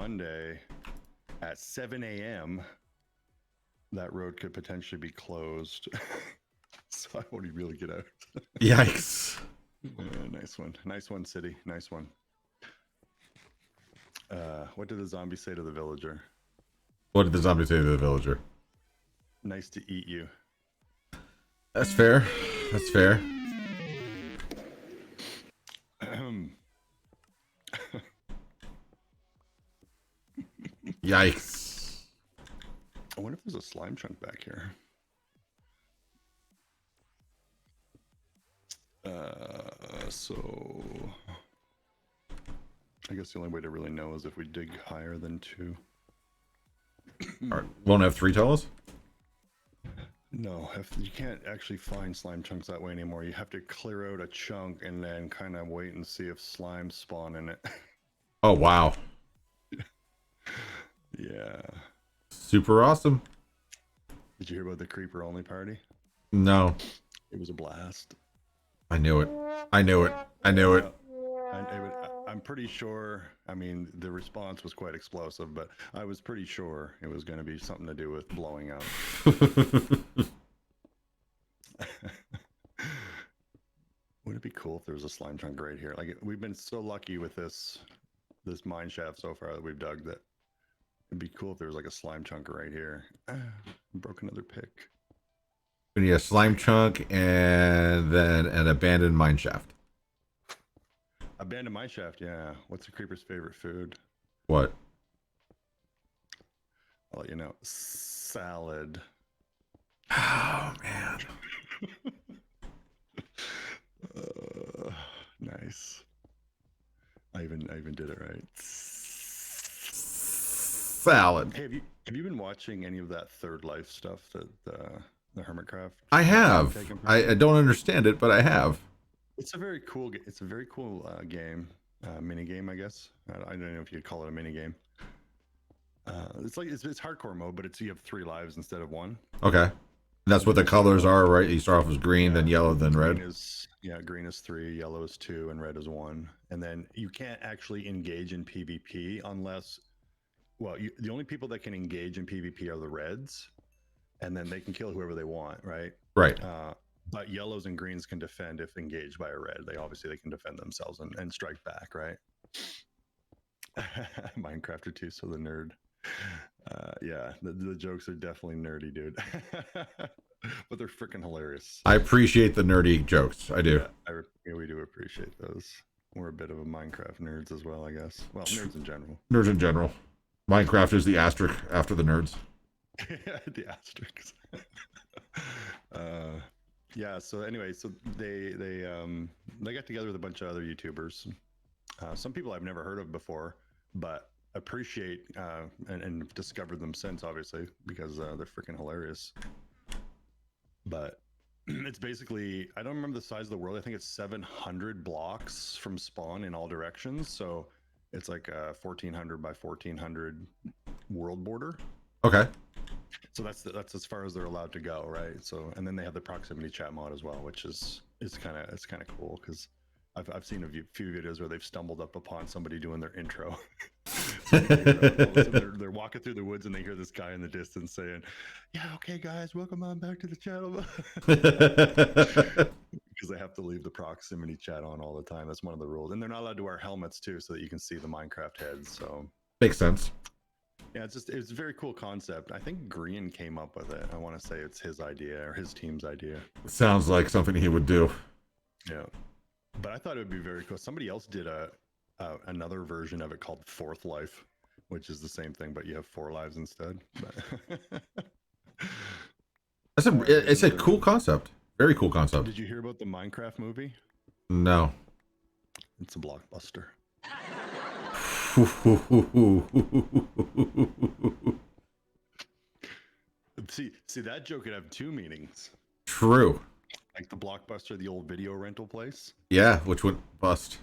Monday at 7 a.m., that road could potentially be closed. So I won't even really get out. Yikes. Nice one, city. Nice one. What did the zombie say to the villager? What did the zombie say to the villager? Nice to eat you. That's fair. That's fair. Yikes. I wonder if there's a slime chunk back here. So I guess the only way to really know is if we dig higher than 2. All right. Won't have 3 tell us? No, if you can't actually find slime chunks that way anymore. You have to clear out a chunk and then kind of wait and see if slimes spawn in it. Oh, wow. Yeah. Super awesome. Did you hear about the creeper only party? No. It was a blast. I knew it. I knew it. I knew it. I'm pretty sure, I mean, the response was quite explosive, but I was pretty sure it was going to be something to do with blowing up. Would it be cool if there was a slime chunk right here? Like, we've been so lucky with this mine shaft so far that we've dug that it'd be cool if there was like a slime chunk right here. Broke another pick. We need a slime chunk and then an abandoned mine shaft. Abandoned mine shaft, yeah. What's the creeper's favorite food? What? I'll let you know. Salad. Oh, man. Nice. I even did it right. Salad. Hey, have you been watching any of that Third Life stuff that the Hermitcraft? I have. I don't understand it, but I have. It's a very cool. It's a very cool game, mini game, I guess. I don't know if you'd call it a mini game. It's like it's hardcore mode, but you have 3 lives instead of 1. Okay. That's what the colors are, right? You start off as green, then yellow, then red. Green is 3, yellow is 2, and red is 1. And then you can't actually engage in PvP unless, well, the only people that can engage in PvP are the reds, and then they can kill whoever they want, right? Right. But yellows and greens can defend if engaged by a red. They can defend themselves and strike back, right? Minecrafter 2, so the nerd. Yeah, the jokes are definitely nerdy, dude. But they're freaking hilarious. I appreciate the nerdy jokes. I do. Yeah, we do appreciate those. We're a bit of a Minecraft nerds as well, I guess. Well, nerds in general. Nerds in general. Minecraft is the asterisk after the nerds. The asterisks. Yeah. So anyway, so they got together with a bunch of other YouTubers. Some people I've never heard of before, but appreciate and discovered them since, obviously, because they're freaking hilarious. But it's basically, I don't remember the size of the world. I think it's 700 blocks from spawn in all directions. So it's like a 1400 by 1400 world border. Okay. So that's as far as they're allowed to go, right? So, and then they have the proximity chat mod as well, which is kind of cool because I've seen a few videos where they've stumbled up upon somebody doing their intro. So they're walking through the woods and they hear this guy in the distance saying, "Yeah, okay, guys, welcome on back to the channel." Because they have to leave the proximity chat on all the time. That's one of the rules, and they're not allowed to wear helmets too, so that you can see the Minecraft heads. So makes sense. Yeah, it's a very cool concept. I think Green came up with it. I want to say it's his idea or his team's idea. Sounds like something he would do. Yeah, but I thought it would be very cool. Somebody else did another version of it called Fourth Life, which is the same thing, but you have 4 lives instead. It's a cool concept. Very cool concept. Did you hear about the Minecraft movie? No. It's a blockbuster. See that joke could have 2 meanings. True. Like the Blockbuster, the old video rental place. Yeah, which went bust.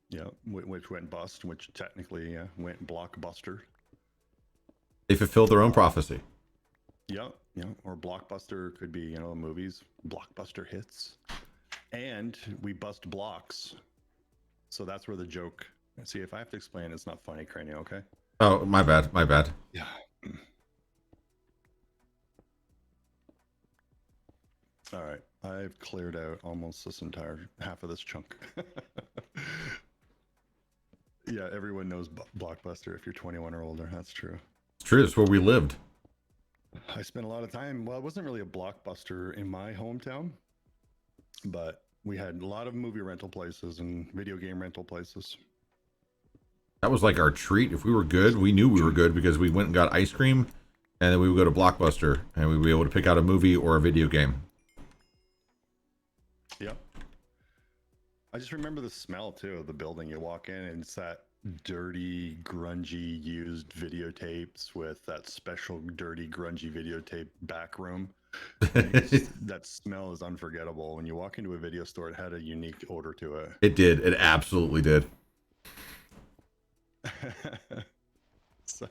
Yeah, which went bust, which technically went blockbuster. They fulfilled their own prophecy. Yeah, or Blockbuster could be, movies, blockbuster hits. And we bust blocks. So that's where the joke. See, if I have to explain, it's not funny, Cranio, okay? Oh, my bad. My bad. Yeah. All right. I've cleared out almost this entire half of this chunk. Yeah, everyone knows Blockbuster if you're 21 or older. That's true. It's true. It's where we lived. I spent a lot of time. Well, it wasn't really a Blockbuster in my hometown, but we had a lot of movie rental places and video game rental places. That was like our treat. If we were good, we knew we were good because we went and got ice cream, and then we would go to Blockbuster, and we'd be able to pick out a movie or a video game. Yep. I just remember the smell too of the building. You walk in and it's that dirty, grungy, used videotapes with that special dirty, grungy videotape back room. That smell is unforgettable. When you walk into a video store, it had a unique odor to it. It did. It absolutely did. So,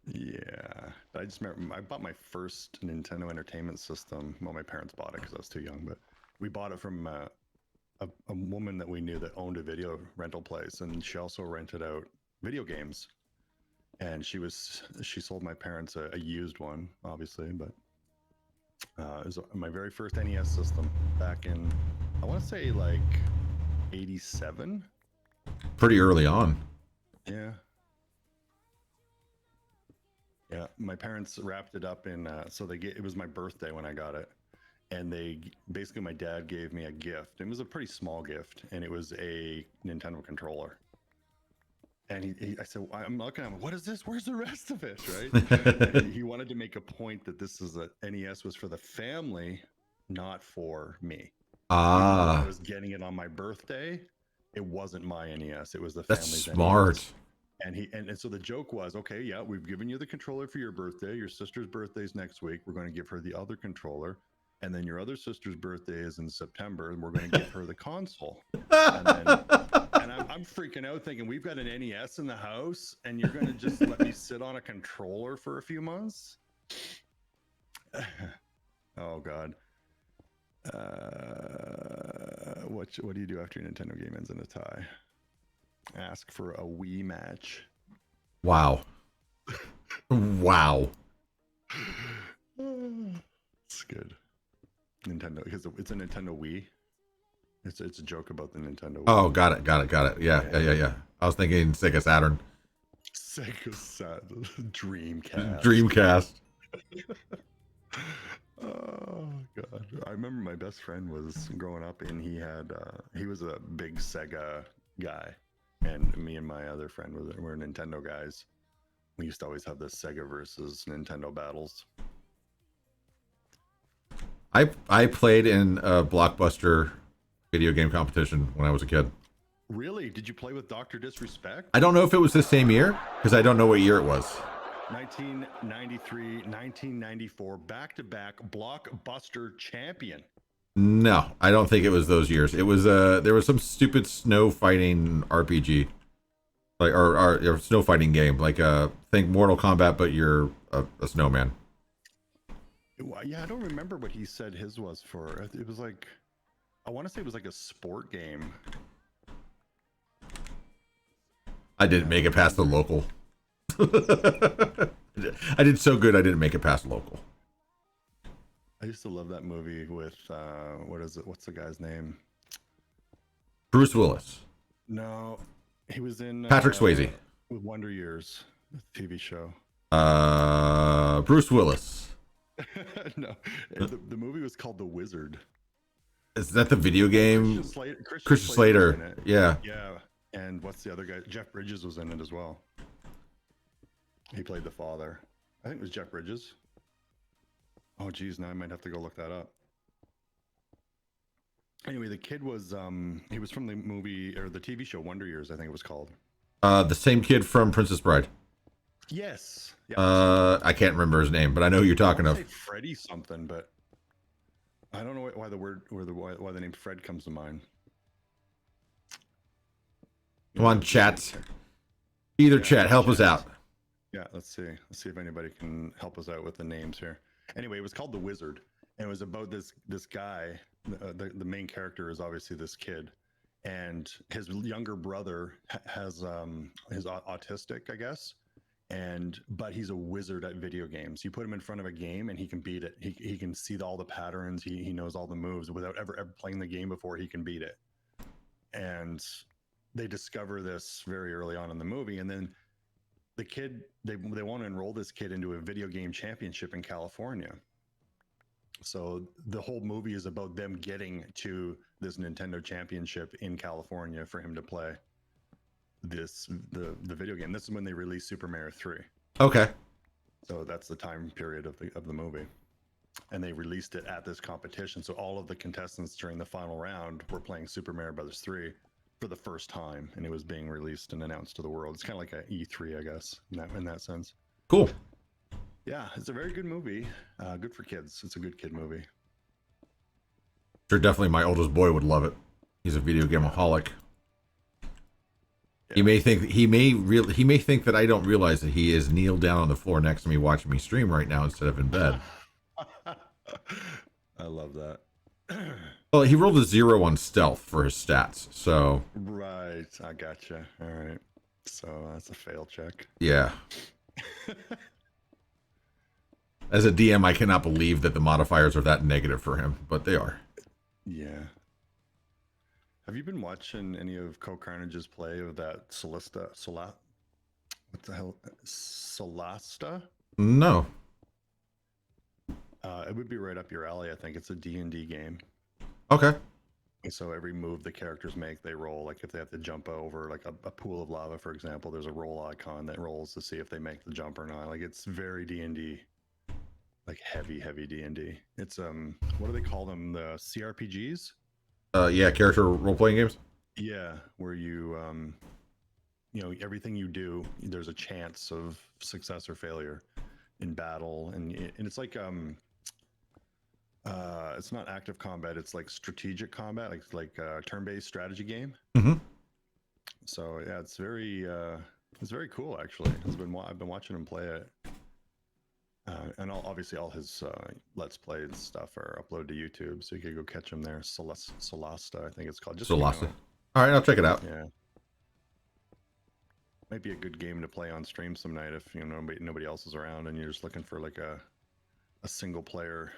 yeah. I just remember I bought my first Nintendo Entertainment System. Well, my parents bought it because I was too young, but we bought it from a woman that we knew that owned a video rental place, and she also rented out video games. And she sold my parents a used one, obviously, but it was my very first NES system back in, I want to say like 87. Pretty early on. Yeah. Yeah, my parents wrapped it up in so it was my birthday when I got it. And basically my dad gave me a gift. It was a pretty small gift, and it was a Nintendo controller. And I said, I'm looking at him, what is this? Where's the rest of it? Right? And he wanted to make a point that this is a NES was for the family, not for me. I was getting it on my birthday. It wasn't my NES. It was the family's NES. That's smart. And so the joke was, okay, yeah, we've given you the controller for your birthday. Your sister's birthday is next week. We're going to give her the other controller. And then your other sister's birthday is in September, and we're going to give her the console. And I'm freaking out thinking, we've got an NES in the house, and you're going to just let me sit on a controller for a few months? Oh, God. What do you do after your Nintendo game ends in a tie? Ask for a Wii match. Wow. Wow. It's good. Nintendo, because it's a Nintendo Wii. It's a joke about the Nintendo Wii. Oh, got it. Yeah. I was thinking Sega Saturn. Sega Saturn. Dreamcast. Dreamcast. Oh God! I remember my best friend was growing up, and he was a big Sega guy, and me and my other friend were Nintendo guys. We used to always have the Sega versus Nintendo battles. I played in a Blockbuster video game competition when I was a kid. Really? Did you play with Dr. Disrespect? I don't know if it was the same year, because I don't know what year it was. 1993, 1994, back-to-back Blockbuster champion. No, I don't think it was those years. It was there was some stupid snow fighting RPG, like or snow fighting game, like think Mortal Kombat, but you're a snowman. Yeah, I don't remember what he said his was for. It was like, I want to say it was like a sport game. I didn't make it past the local. I did so good I didn't make it past local. I used to love that movie with what is it? What's the guy's name? Bruce Willis. No, he was in Patrick Swayze with Wonder Years, TV show. Bruce Willis. No, the movie was called The Wizard. Is that the video game? Christian Slater. Yeah. Yeah. And what's the other guy? Jeff Bridges was in it as well. He played the father. I think it was Jeff Bridges. Oh, geez, now I might have to go look that up. Anyway, the kid was he was from the movie or the TV show Wonder Years, I think it was called. The same kid from Princess Bride. Yes. Yeah, I can't remember his name, but I know who you're talking of. Freddy something, but I don't know why the name Fred comes to mind. Come on, chat. Chat, help us out. Yeah, let's see if anybody can help us out with the names here. Anyway, it was called The Wizard, and it was about this guy. The main character is obviously this kid, and his younger brother has is autistic, I guess, but he's a wizard at video games. You put him in front of a game and he can beat it. He can see all the patterns. He knows all the moves without ever playing the game before. He can beat it. And they discover this very early on in the movie, and then the kid, they want to enroll this kid into a video game championship in California. So the whole movie is about them getting to this Nintendo championship in California for him to play the video game. This is when they released Super Mario 3. Okay. So that's the time period of the movie. And they released it at this competition. So all of the contestants during the final round were playing Super Mario Brothers 3 for the first time, and it was being released and announced to the world. It's kind of like a E3, I guess, in that sense. Cool. Yeah, it's a very good movie. Good for kids. It's a good kid movie. Sure, definitely my oldest boy would love it. He's a video gameaholic. Yeah. He may think that I don't realize that he is kneeled down on the floor next to me watching me stream right now instead of in bed. I love that. Well, he rolled a 0 on stealth for his stats, so. Right, I gotcha. All right, so that's a fail check. Yeah. As a DM, I cannot believe that the modifiers are that negative for him, but they are. Yeah. Have you been watching any of Carnage's play of that Solasta? What the hell? Solasta? No. It would be right up your alley, I think. It's a D&D game. Okay. So every move the characters make, they roll. Like if they have to jump over like a pool of lava, for example, there's a roll icon that rolls to see if they make the jump or not. Like it's very D&D. Like heavy D&D. It's what do they call them? The CRPGs? Yeah, character role-playing games. Yeah, where you everything you do, there's a chance of success or failure in battle, and it's like it's not active combat. It's like strategic combat, like a turn-based strategy game. Mm-hmm. So yeah, it's very cool actually. I've been watching him play it. And obviously all his Let's Play and stuff are uploaded to YouTube, so you can go catch him there. Solasta, I think it's called. Solasta. All right, I'll check it out. Yeah. Might be a good game to play on stream some night if nobody else is around and you're just looking for like a single player,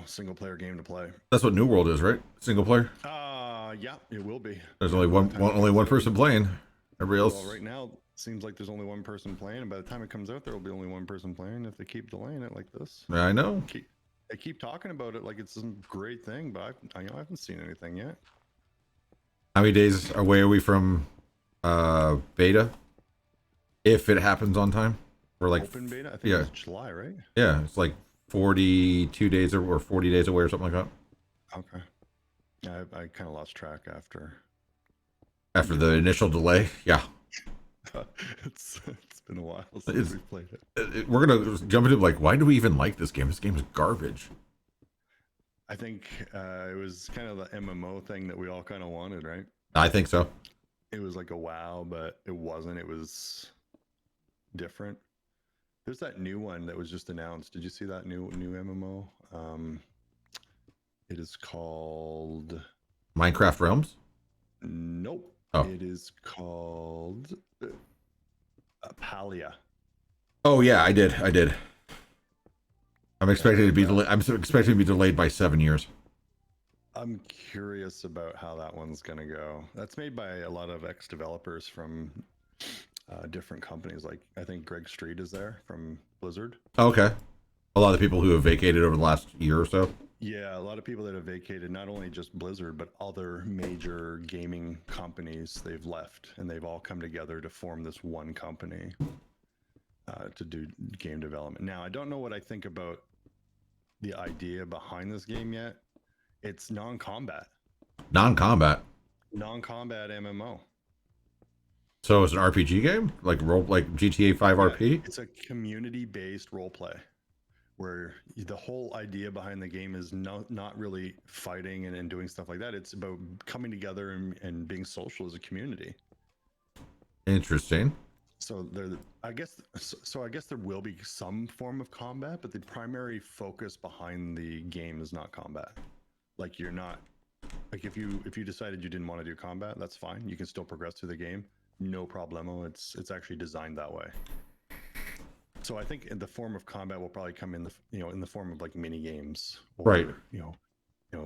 single player game to play. That's what New World is, right? Single player? Yeah, it will be. There's only one person playing. Everybody else. Well, right now seems like there's only one person playing, and by the time it comes out, there will be only one person playing if they keep delaying it like this. I know. They keep talking about it like it's some great thing, but I haven't seen anything yet. How many days away are we from beta? If it happens on time, we're like open beta. I think it's July, right? Yeah, it's like 42 days or 40 days away or something like that. Okay. Yeah, I kind of lost track after the initial delay. Yeah. It's been a while since we've played it. We're gonna jump into like, why do we even like this game? This game is garbage. I think it was kind of the MMO thing that we all kind of wanted, right? I think so. It was like a WoW, but it wasn't. It was different. There's that new one that was just announced. Did you see that new MMO? It is called Minecraft Realms. Nope. Oh. It is called Palia. Oh yeah, I did. I'm expecting to be delayed. I'm expecting to be delayed by 7 years. I'm curious about how that one's gonna go. That's made by a lot of ex-developers from different companies. Like I think Greg Street is there from Blizzard. Okay. A lot of the people who have vacated over the last year or so. Yeah, a lot of people that have vacated, not only just Blizzard, but other major gaming companies, they've left, and they've all come together to form this one company to do game development. Now, I don't know what I think about the idea behind this game yet. It's non-combat. Non-combat MMO. So it's an RPG game, like GTA 5 RP. It's a community-based role play, where the whole idea behind the game is not really fighting and doing stuff like that. It's about coming together and being social as a community. Interesting. So I guess there will be some form of combat, but the primary focus behind the game is not combat. Like you're not Like if you decided you didn't want to do combat, that's fine. You can still progress through the game, no problemo. It's actually designed that way. So I think in the form of combat will probably come in the in the form of like mini games or Right.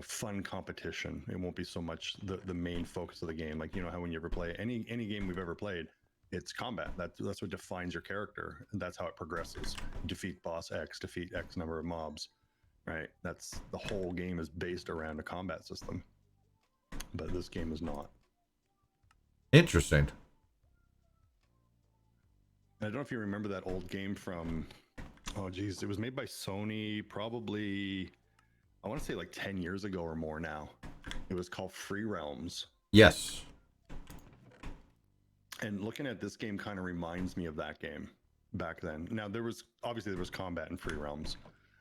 fun competition. It won't be so much the main focus of the game. Like how when you ever play any game we've ever played, it's combat. That's what defines your character, and that's how it progresses. Defeat boss X, defeat X number of mobs, right? That's the whole game is based around a combat system. But this game is not. Interesting. I don't know if you remember that old game from, oh geez, it was made by Sony probably, I want to say like 10 years ago or more now. It was called Free Realms. Yes. And looking at this game kind of reminds me of that game back then. Now there was combat in Free Realms,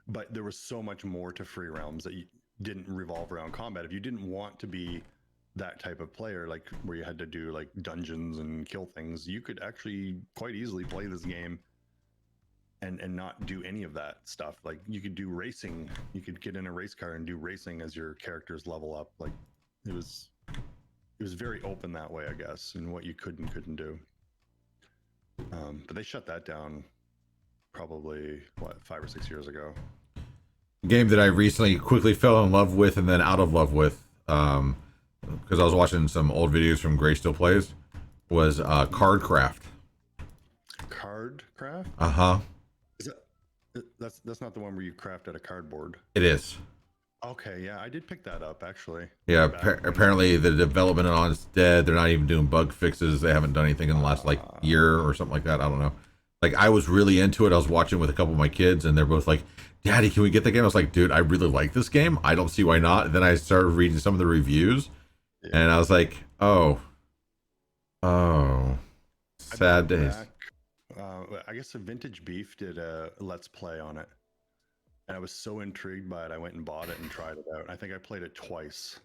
but there was so much more to Free Realms that you didn't revolve around combat. If you didn't want to be that type of player, like where you had to do like dungeons and kill things, you could actually quite easily play this game and not do any of that stuff. Like you could do racing, you could get in a race car and do racing as your characters level up. Like it was very open that way, I guess, and what you could and couldn't do. But they shut that down probably 5 or 6 years ago. A game that I recently quickly fell in love with and then out of love with, because I was watching some old videos from Gray Still Plays, was Cardcraft. Cardcraft? Uh-huh. Is that's not the one where you craft out of cardboard? It is. Okay, yeah, I did pick that up actually. Yeah, apparently the development on it's dead. They're not even doing bug fixes. They haven't done anything in the last year or something like that. I don't know. Like I was really into it. I was watching with a couple of my kids, and they're both like, "Daddy, can we get the game?" I was like, "Dude, I really like this game. I don't see why not." And then I started reading some of the reviews, and I was like, "Oh, sad days." I guess the Vintage Beef did a Let's Play on it, and I was so intrigued by it, I went and bought it and tried it out. I think I played it twice.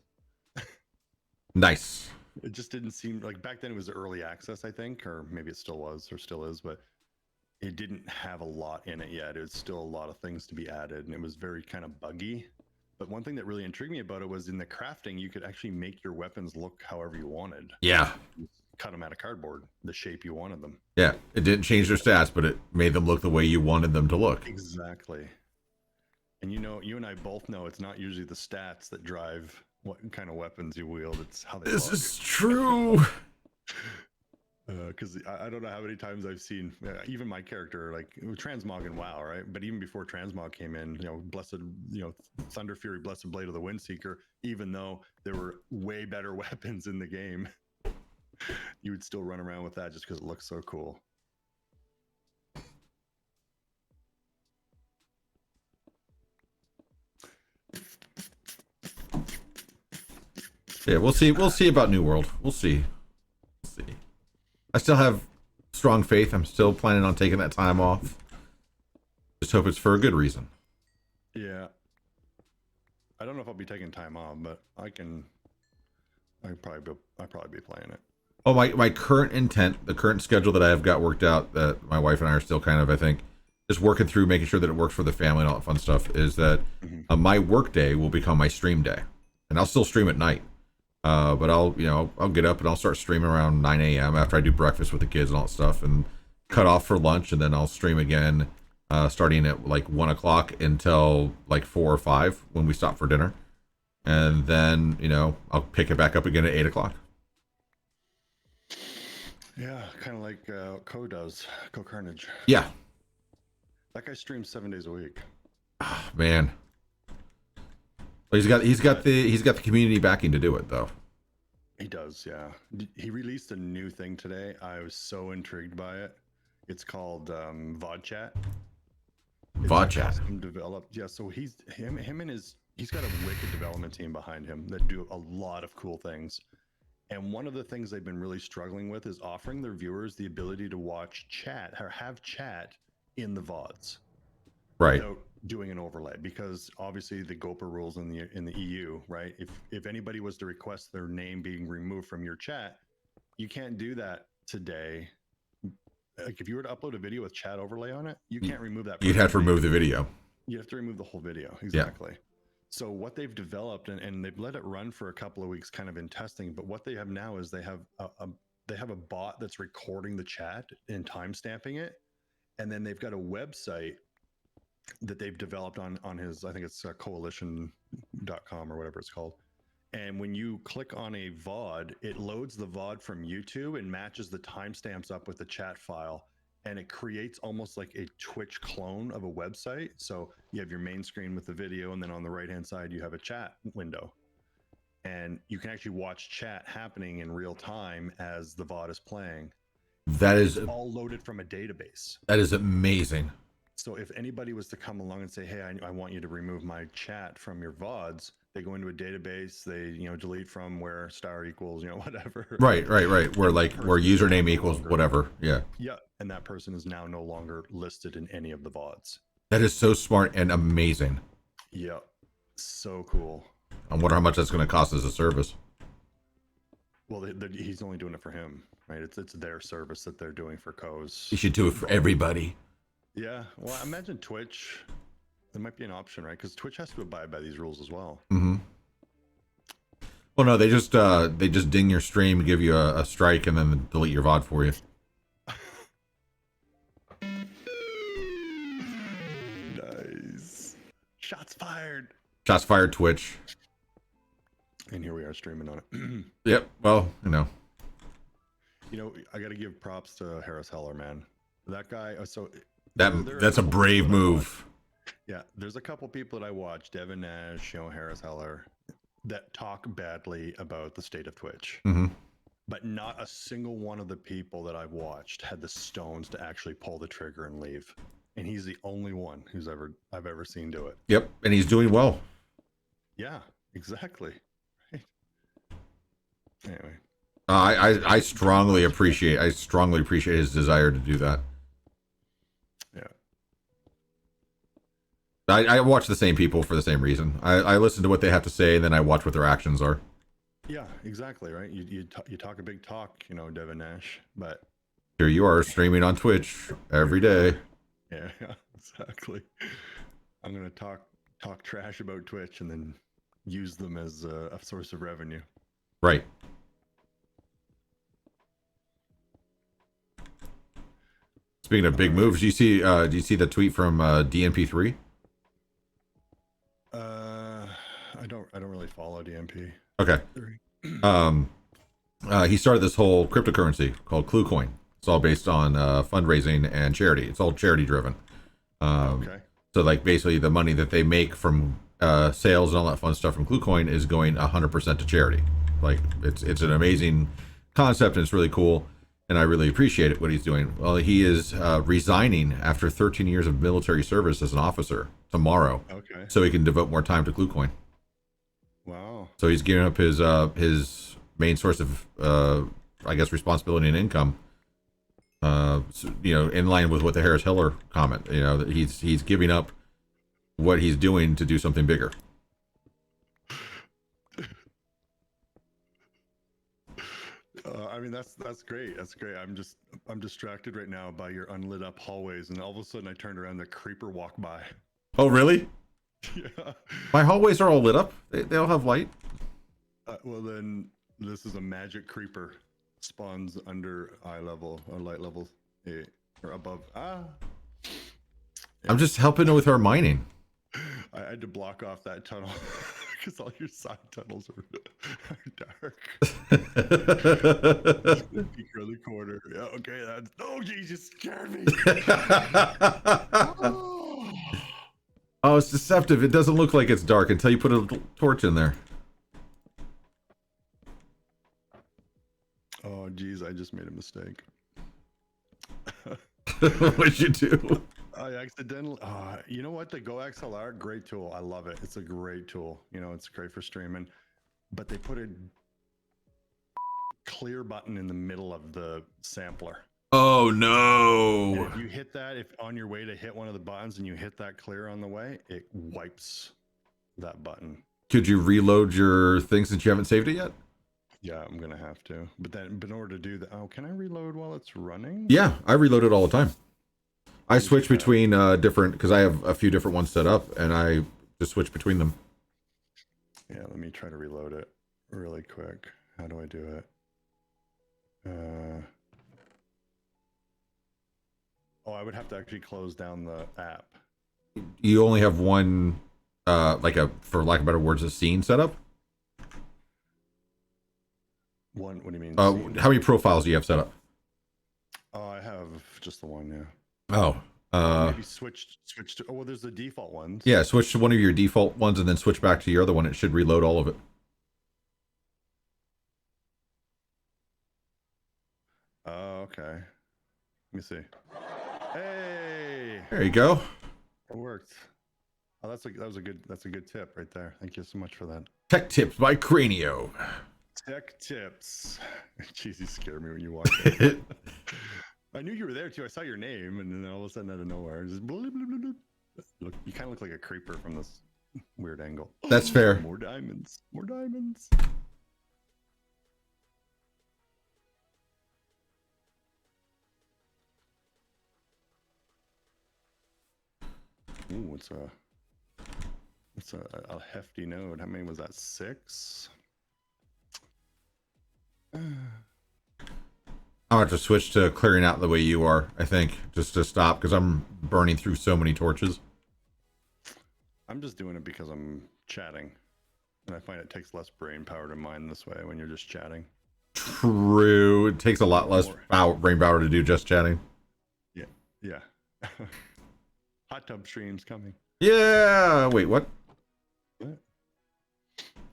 Nice. It just didn't seem like back then it was early access, I think, or maybe it still was or still is, but it didn't have a lot in it yet. It was still a lot of things to be added, and it was very kind of buggy. But one thing that really intrigued me about it was in the crafting, you could actually make your weapons look however you wanted. Yeah. Cut them out of cardboard, the shape you wanted them. Yeah, it didn't change their stats, but it made them look the way you wanted them to look. Exactly. And you and I both know it's not usually the stats that drive what kind of weapons you wield. It's how they look. This is true. Because I don't know how many times I've seen even my character, like Transmog and WoW, right? But even before Transmog came in, Blessed, Thunder Fury, Blessed Blade of the Windseeker, even though there were way better weapons in the game, you would still run around with that just because it looks so cool. Yeah, we'll see. We'll see about New World. We'll see. I still have strong faith. I'm still planning on taking that time off. Just hope it's for a good reason. Yeah. I don't know if I'll be taking time off, but I'll probably be playing it. Oh, my current intent, the current schedule that I have got worked out, that my wife and I are still kind of, I think, just working through, making sure that it works for the family and all that fun stuff, is that my work day will become my stream day. And I'll still stream at night. But I'll get up and I'll start streaming around 9 a.m. after I do breakfast with the kids and all that stuff, and cut off for lunch, and then I'll stream again, starting at like 1 o'clock until like 4 or 5 when we stop for dinner. And then, I'll pick it back up again at 8 o'clock. Yeah, kind of like Co does, Co Carnage. Yeah. That guy streams 7 days a week. Oh, man. Well, he's got the community backing to do it, though. He does, yeah. He released a new thing today. I was so intrigued by it. It's called VOD Chat. VOD Chat. Custom developed. Yeah, so he's got a wicked development team behind him that do a lot of cool things. And one of the things they've been really struggling with is offering their viewers the ability to watch chat or have chat in the VODs. Right. Without doing an overlay, because obviously the GOPA rules in the EU, right? If anybody was to request their name being removed from your chat, you can't do that today. Like if you were to upload a video with chat overlay on it, you can't remove that. You'd have to remove the video. You have to remove the whole video. Exactly. So what they've developed, and they've let it run for a couple of weeks, kind of in testing. But what they have now is they have a bot that's recording the chat and timestamping it, and then they've got a website that they've developed on his, I think it's coalition.com or whatever it's called. And when you click on a VOD, it loads the VOD from YouTube and matches the timestamps up with the chat file. And it creates almost like a Twitch clone of a website. So you have your main screen with the video, and then on the right-hand side, you have a chat window. And you can actually watch chat happening in real time as the VOD is playing. That is all loaded from a database. That is amazing. So if anybody was to come along and say, hey, I want you to remove my chat from your VODs, they go into a database, they, delete from where star equals, whatever. Right. Where username equals whatever. Yeah. Yeah. And that person is now no longer listed in any of the VODs. That is so smart and amazing. Yeah. So cool. I wonder how much that's going to cost as a service. Well, he's only doing it for him, right? It's their service that they're doing for Co's. You should do it for everybody. Yeah. Well, I imagine Twitch, there might be an option, right? Because Twitch has to abide by these rules as well. Mm-hmm. Well, no, they just ding your stream, give you a strike, and then delete your VOD for you. Nice. Shots fired. Shots fired, Twitch. And here we are streaming on it. Yep. Well, I got to give props to Harris Heller, man. That guy. So that's a brave move. Yeah, there's a couple people that I watch, Devin Nash, Harris Heller, that talk badly about the state of Twitch. Mm-hmm. But not a single one of the people that I've watched had the stones to actually pull the trigger and leave. And he's the only one I've ever seen do it. Yep, and he's doing well. Yeah, exactly. Right. Anyway. I strongly appreciate his desire to do that. Yeah. I watch the same people for the same reason. I listen to what they have to say, and then I watch what their actions are. Yeah, exactly, right? You talk a big talk, Devin Nash, but here you are streaming on Twitch every day. Yeah, exactly. I'm gonna talk trash about Twitch and then use them as a source of revenue. Right. Speaking of big moves, do you see the tweet from DNP3? I don't really follow DNP. Okay. He started this whole cryptocurrency called KlueCoin. It's all based on fundraising and charity. It's all charity driven. Okay. So like basically the money that they make from sales and all that fun stuff from KlueCoin is going 100% to charity. Like it's an amazing concept and it's really cool. And I really appreciate it, what he's doing. Well, he is resigning after 13 years of military service as an officer tomorrow. Okay. So he can devote more time to KlueCoin. Wow. So he's giving up his main source of, responsibility and income. In line with what the Harris Heller comment. That he's giving up what he's doing to do something bigger. That's great. That's great. I'm distracted right now by your unlit up hallways, and all of a sudden I turned around, the creeper walked by. Oh, really? Yeah. My hallways are all lit up. They all have light. Well, then this is a magic creeper. Spawns under eye level or light level 8 or above. Yeah. I'm just helping with our mining. I had to block off that tunnel because all your side tunnels are dark. Peek around the corner. Yeah, okay. Oh, geez, you scared me. Oh, it's deceptive. It doesn't look like it's dark until you put a little torch in there. Oh, geez, I just made a mistake. What'd you do? I accidentally. You know what? The Go XLR, great tool. I love it. It's a great tool. It's great for streaming. But they put a clear button in the middle of the sampler. Oh no! And if you hit that, if on your way to hit one of the buttons and you hit that clear on the way, it wipes that button. Could you reload your thing since you haven't saved it yet? Yeah, I'm gonna have to. But in order to do that, can I reload while it's running? Yeah, I reload it all the time. I switch between different, because I have a few different ones set up, and I just switch between them. Yeah, let me try to reload it really quick. How do I do it? Oh, I would have to actually close down the app. You only have one, like a, for lack of better words, a scene set up? One, what do you mean? How many profiles do you have set up? Oh, I have just the one, yeah. Oh, maybe switch to, oh, well, there's the default ones. Yeah, switch to one of your default ones and then switch back to your other one. It should reload all of it. Oh, okay. Let me see. Hey! There you go. It worked. Oh, that's a good tip right there. Thank you so much for that. Tech tips by Cranio. Tech tips. Jeez, you scared me when you walked in. I knew you were there too. I saw your name, and then all of a sudden, out of nowhere, just bloop, bloop, bloop, bloop. Look, you kind of look like a creeper from this weird angle. That's fair. More diamonds. More diamonds. Ooh, it's a hefty node. How many was that? 6? I'll have to switch to clearing out the way you are, I think, just to stop, because I'm burning through so many torches. I'm just doing it because I'm chatting. And I find it takes less brain power to mine this way when you're just chatting. True. It takes a lot less brain power to do just chatting. Yeah. Yeah. Hot tub streams coming. Yeah. Wait, what?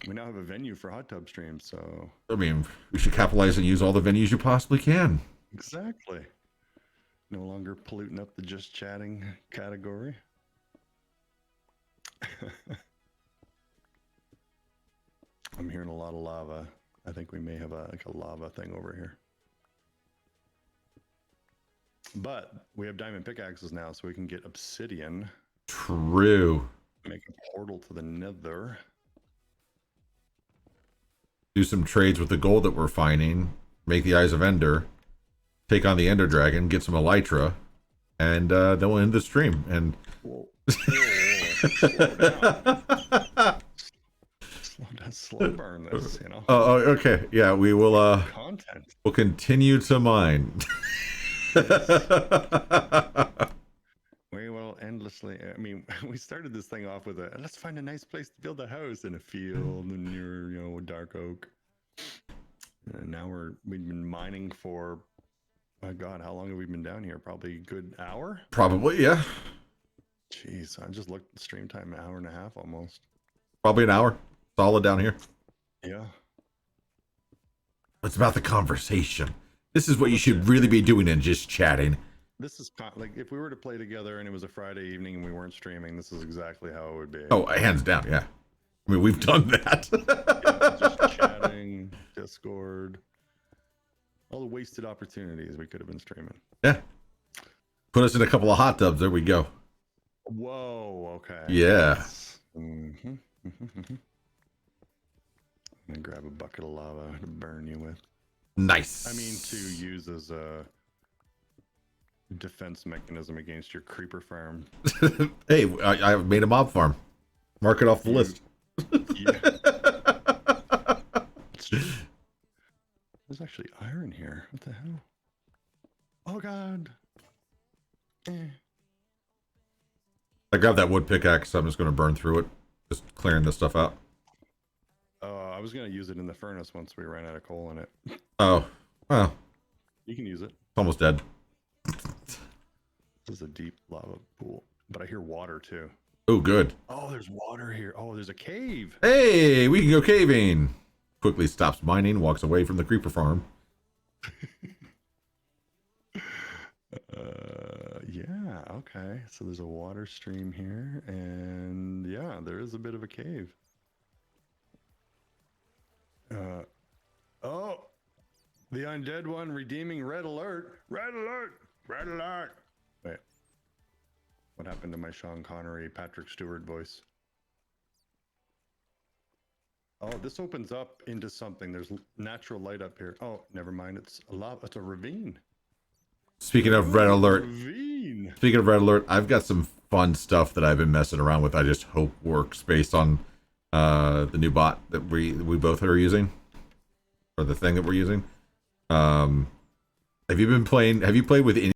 We now have a venue for hot tub streams, so... I mean, we should capitalize and use all the venues you possibly can. Exactly. No longer polluting up the just chatting category. I'm hearing a lot of lava. I think we may have like a lava thing over here. But we have diamond pickaxes now, so we can get obsidian. True. Make a portal to the nether. Do some trades with the gold that we're finding. Make the Eyes of Ender. Take on the Ender Dragon. Get some Elytra. And then we'll end the stream. And whoa, slow down. Slow burn this, you know. Oh, okay. Yeah, we will. Content. We'll continue to mine. We will endlessly. I mean, we started this thing off with let's find a nice place to build a house in a field near, dark oak. And now we've been mining for, my God, how long have we been down here? Probably a good hour. Probably, yeah. Jeez, I just looked at the stream time, an hour and a half almost. Probably an hour. Solid down here. Yeah. It's about the conversation. This is what you should really be doing and just chatting. This is like if we were to play together and it was a Friday evening and we weren't streaming, this is exactly how it would be. Oh, hands down, yeah. I mean, we've done that. Yeah, just chatting, Discord, all the wasted opportunities we could have been streaming. Yeah. Put us in a couple of hot tubs. There we go. Whoa. Okay. Yeah. Mm-hmm. I'm gonna grab a bucket of lava to burn you with. Nice. I mean, to use as a defense mechanism against your creeper farm. Hey, I made a mob farm. Mark it off the list. Yeah. There's actually iron here. What the hell? Oh God. I grabbed that wood pickaxe, so I'm just going to burn through it. Just clearing this stuff out. I was going to use it in the furnace once we ran out of coal in it. Oh, well. You can use it. It's almost dead. This is a deep lava pool, but I hear water too. Oh, good. Oh, there's water here. Oh, there's a cave. Hey, we can go caving. Quickly stops mining, walks away from the creeper farm. Yeah, okay. So there's a water stream here, and yeah, there is a bit of a cave. Oh, the undead one redeeming red alert. Red alert. Red alert. Wait. What happened to my Sean Connery, Patrick Stewart voice? Oh, this opens up into something. There's natural light up here. Oh, never mind. It's a lava. It's a ravine. Speaking of red alert, Ravine. I've got some fun stuff that I've been messing around with. I just hope works based on the new bot that we both are using, or the thing that we're using. Have you played with any